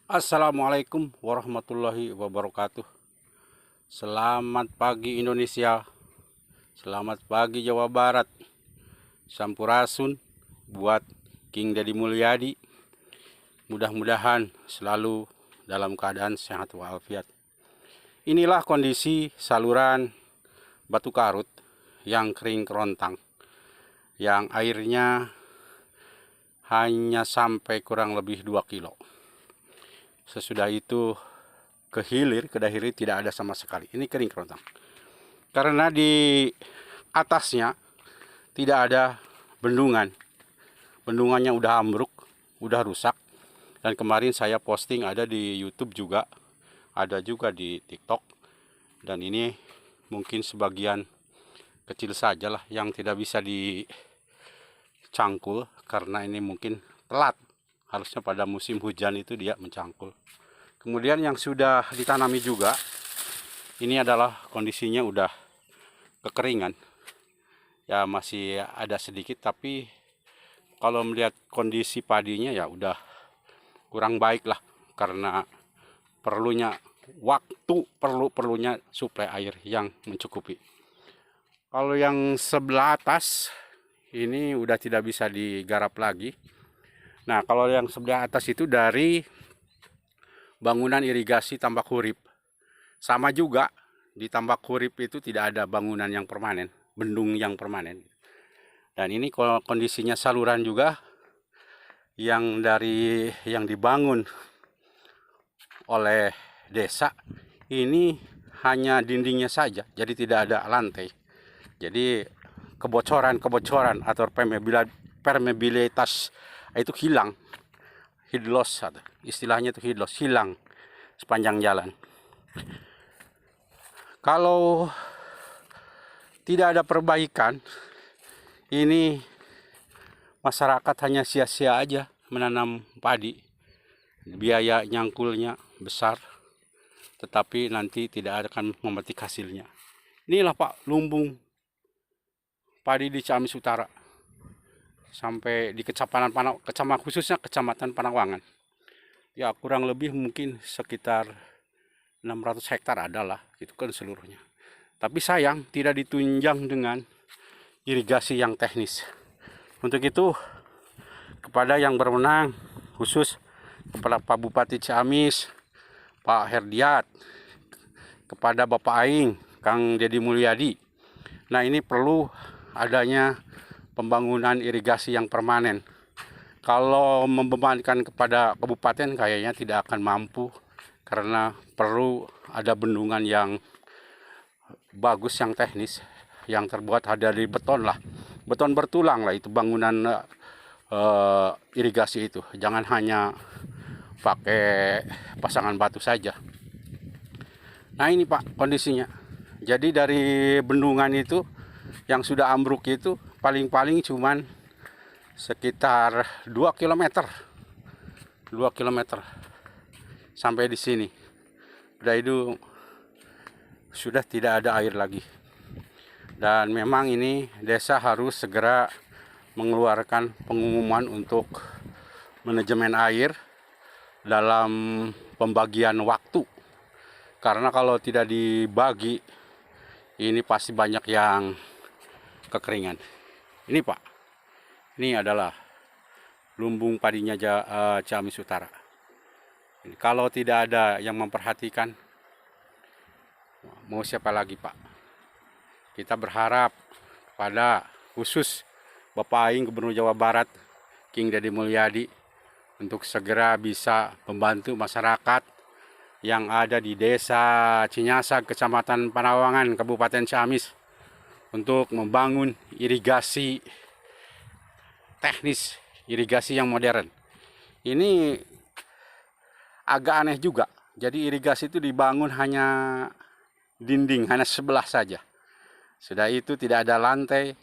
Assalamualaikum warahmatullahi wabarakatuh. Selamat pagi Indonesia. Selamat pagi Jawa Barat. Sampurasun buat King Deddy Mulyadi. Mudah-mudahan selalu dalam keadaan sehat walafiat. Inilah kondisi saluran Batu Karut yang kering kerontang, yang airnya hanya sampai kurang lebih 2 kilo. Sesudah itu ke dahilir tidak ada sama sekali. Ini kering kerontang. Karena di atasnya tidak ada bendungan. Bendungannya udah ambruk, udah rusak. Dan kemarin saya posting ada di YouTube juga, ada juga di TikTok. Dan ini mungkin sebagian kecil sajalah yang tidak bisa dicangkul karena ini mungkin telat. Harusnya pada musim hujan itu dia mencangkul. Kemudian yang sudah ditanami juga, ini adalah kondisinya udah kekeringan. Ya masih ada sedikit, tapi kalau melihat kondisi padinya ya udah kurang baik lah. Karena perlunya waktu, perlunya suplai air yang mencukupi. Kalau yang sebelah atas, ini udah tidak bisa digarap lagi. Nah, kalau yang sebelah atas itu dari bangunan irigasi Tambak Hurip. Sama juga, di Tambak Hurip itu tidak ada bangunan yang permanen, bendung yang permanen. Dan ini kondisinya saluran juga yang dibangun oleh desa. Ini hanya dindingnya saja, jadi tidak ada lantai. Jadi kebocoran atau permeabilitas itu hilang, hidlos, istilahnya itu hidlos, hilang sepanjang jalan. Kalau tidak ada perbaikan, ini masyarakat hanya sia-sia aja menanam padi. Biaya nyangkulnya besar, tetapi nanti tidak akan memetik hasilnya. Inilah Pak, lumbung padi di Ciamis Utara. Sampai di kecamatan khususnya Kecamatan Panawangan. Ya kurang lebih mungkin sekitar 600 hektar adalah, itu kan seluruhnya. Tapi sayang tidak ditunjang dengan irigasi yang teknis. Untuk itu kepada yang berwenang, khusus kepada Pak Bupati Ciamis, Pak Herdiat, kepada Bapak Aing, Kang Deddy Mulyadi. Nah ini perlu adanya pembangunan irigasi yang permanen. Kalau membebankan kepada kabupaten kayaknya tidak akan mampu, karena perlu ada bendungan yang bagus, yang teknis, yang terbuat dari beton lah, beton bertulang lah itu bangunan irigasi itu. Jangan hanya pakai pasangan batu saja. Nah ini Pak kondisinya. Jadi dari bendungan itu yang sudah ambruk itu paling-paling cuman sekitar 2 km. 2 km sampai di sini. Udah itu sudah tidak ada air lagi. Dan memang ini desa harus segera mengeluarkan pengumuman untuk manajemen air dalam pembagian waktu. Karena kalau tidak dibagi, ini pasti banyak yang kekeringan. Ini Pak, ini adalah lumbung padinya Ciamis Utara. Kalau tidak ada yang memperhatikan, mau siapa lagi Pak? Kita berharap pada khusus Bapak Aing Gubernur Jawa Barat, King Deddy Mulyadi, untuk segera bisa membantu masyarakat yang ada di Desa Cinyasag, Kecamatan Panawangan, Kabupaten Ciamis, untuk membangun irigasi teknis, irigasi yang modern. Ini agak aneh juga. Jadi irigasi itu dibangun hanya dinding, hanya sebelah saja. Sudah itu tidak ada lantai.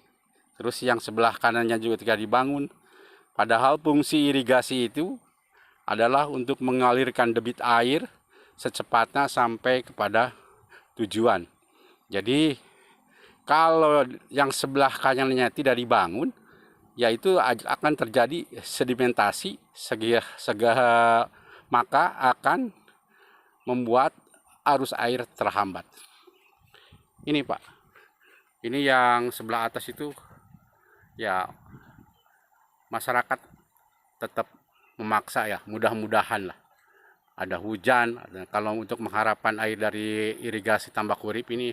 Terus yang sebelah kanannya juga tidak dibangun. Padahal fungsi irigasi itu adalah untuk mengalirkan debit air secepatnya sampai kepada tujuan. Jadi kalau yang sebelah kanannya tidak dibangun, yaitu akan terjadi sedimentasi, maka akan membuat arus air terhambat. Ini Pak, ini yang sebelah atas itu ya masyarakat tetap memaksa ya, mudah-mudahan lah ada hujan. Kalau untuk mengharapkan air dari irigasi Tambak Urip ini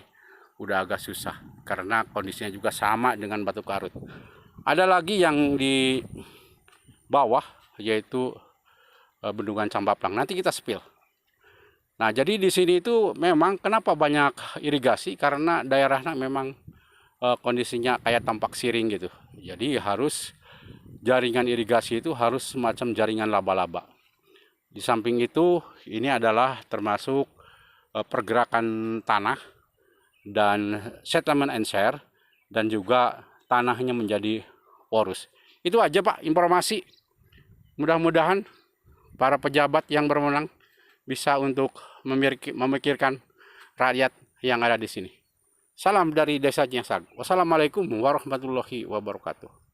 udah agak susah karena kondisinya juga sama dengan Batu Karut. Ada lagi yang di bawah yaitu Bendungan Cambaplang. Nanti kita spill. Nah, jadi di sini itu memang kenapa banyak irigasi, karena daerahnya memang kondisinya kayak tampak siring gitu. Jadi harus jaringan irigasi itu harus semacam jaringan laba-laba. Di samping itu, ini adalah termasuk pergerakan tanah dan settlement and share, dan juga tanahnya menjadi porus. Itu aja Pak informasi. Mudah-mudahan para pejabat yang berwenang bisa untuk memikirkan rakyat yang ada di sini. Salam dari Desa Ciansag. Wassalamualaikum warahmatullahi wabarakatuh.